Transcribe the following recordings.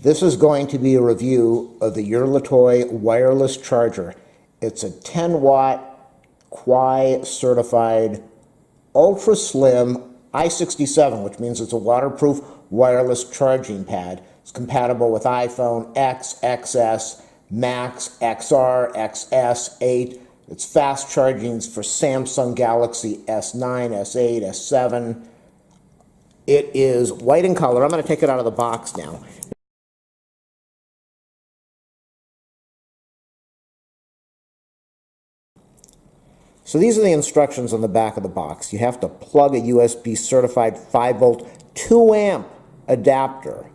This is going to be a review of the Urlitoy wireless charger. It's a 10-watt Qi certified ultra slim I67, which means it's a waterproof wireless charging pad. It's compatible with iPhone X, XS, Max, XR, XS, 8. It's fast charging for Samsung Galaxy S9, S8, S7. It is white in color. I'm going to take it out of the box now. So these are the instructions on the back of the box. You have to plug a USB certified 5-volt 2-amp adapter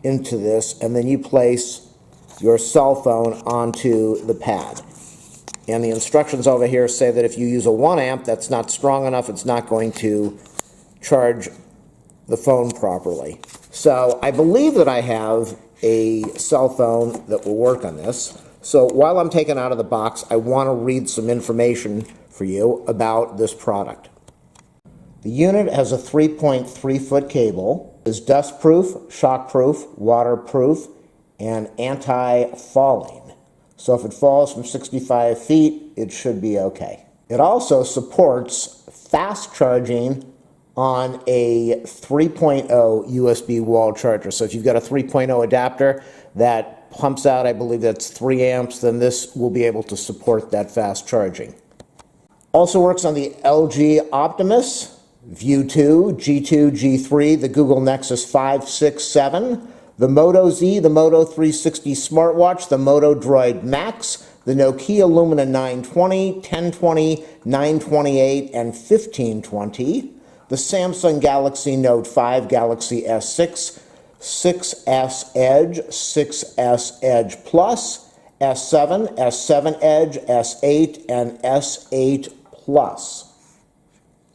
into this, and then you place your cell phone onto the pad. And the instructions over here say that if you use a 1-amp, that's not strong enough, it's not going to charge the phone properly. So I believe that I have a cell phone that will work on this. So while I'm taking it out of the box, I want to read some information for you about this product. The unit has a 3.3-foot cable, is dust-proof, shock-proof, waterproof, and anti-falling. So if it falls from 65 feet, it should be okay. It also supports fast charging on a 3.0 USB wall charger. So if you've got a 3.0 adapter that pumps out, I believe that's 3 amps, then this will be able to support that fast charging. Also works on the LG Optimus, View 2, G2, G3, the Google Nexus 5, 6, 7, the Moto Z, the Moto 360 smartwatch, the Moto Droid Max, the Nokia Lumia 920, 1020, 928, and 1520, the Samsung Galaxy Note 5, Galaxy S6, 6S Edge, 6S Edge Plus, S7, S7 Edge, S8, and S8 Plus.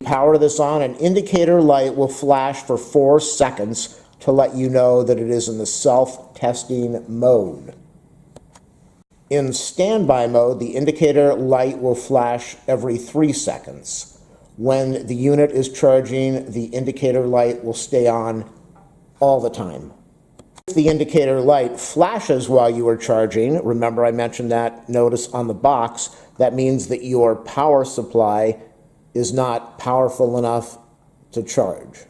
Power this on, an indicator light will flash for 4 seconds to let you know that it is in the self-testing mode. In standby mode, the indicator light will flash every 3 seconds. When the unit is charging, the indicator light will stay on all the time. If the indicator light flashes while you are charging, remember I mentioned that notice on the box, that means that your power supply is not powerful enough to charge.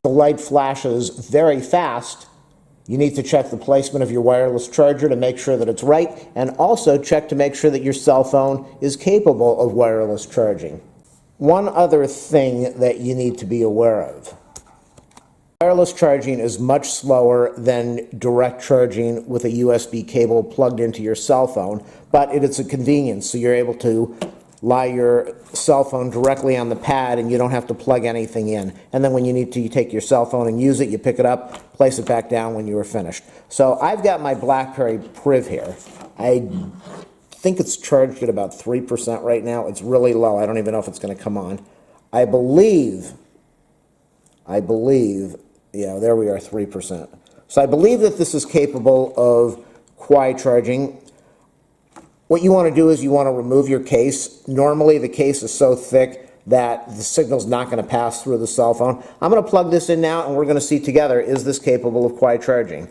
The light flashes very fast. You need to check the placement of your wireless charger to make sure that it's right, and also check to make sure that your cell phone is capable of wireless charging. One other thing that you need to be aware of. Wireless charging is much slower than direct charging with a USB cable plugged into your cell phone, but it is a convenience, so you're able to lie your cell phone directly on the pad and you don't have to plug anything in. And then when you need to, you take your cell phone and use it, you pick it up, place it back down when you are finished. So I've got my BlackBerry Priv here. I think it's charged at about 3% right now. It's really low. I don't even know if it's going to come on. I believe, yeah, there we are, 3%. So I believe that this is capable of Qi charging. What you want to do is you want to remove your case. Normally the case is so thick that the signal's not going to pass through the cell phone. I'm going to plug this in now and we're going to see together, is this capable of Qi charging?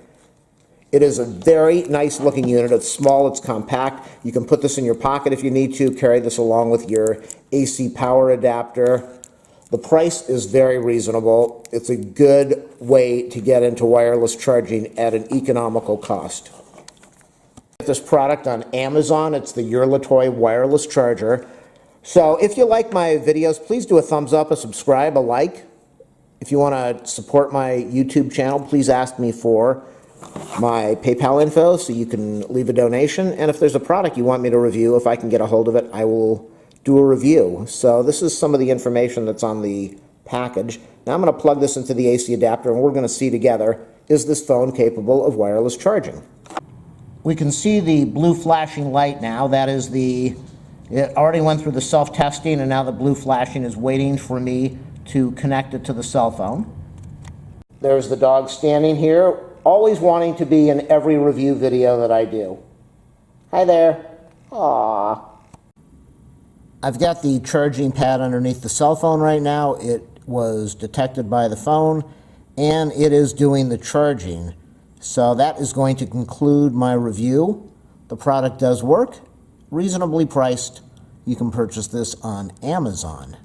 It is a very nice looking unit. It's small, it's compact. You can put this in your pocket if you need to, carry this along with your AC power adapter. The price is very reasonable. It's a good way to get into wireless charging at an economical cost. Get this product on Amazon. It's the Urlitoy wireless charger. So if you like my videos, please do a thumbs up, a subscribe, a like. If you want to support my YouTube channel, please ask me for my PayPal info so you can leave a donation. And if there's a product you want me to review, if I can get a hold of it, I will do a review. So this is some of the information that's on the package. Now I'm going to plug this into the AC adapter and we're going to see together, is this phone capable of wireless charging? We can see the blue flashing light now. That is it already went through the self-testing and now the blue flashing is waiting for me to connect it to the cell phone. There's the dog standing here, always wanting to be in every review video that I do. Hi there. Aww. I've got the charging pad underneath the cell phone right now. It was detected by the phone, and it is doing the charging. So that is going to conclude my review. The product does work, reasonably priced. You can purchase this on Amazon.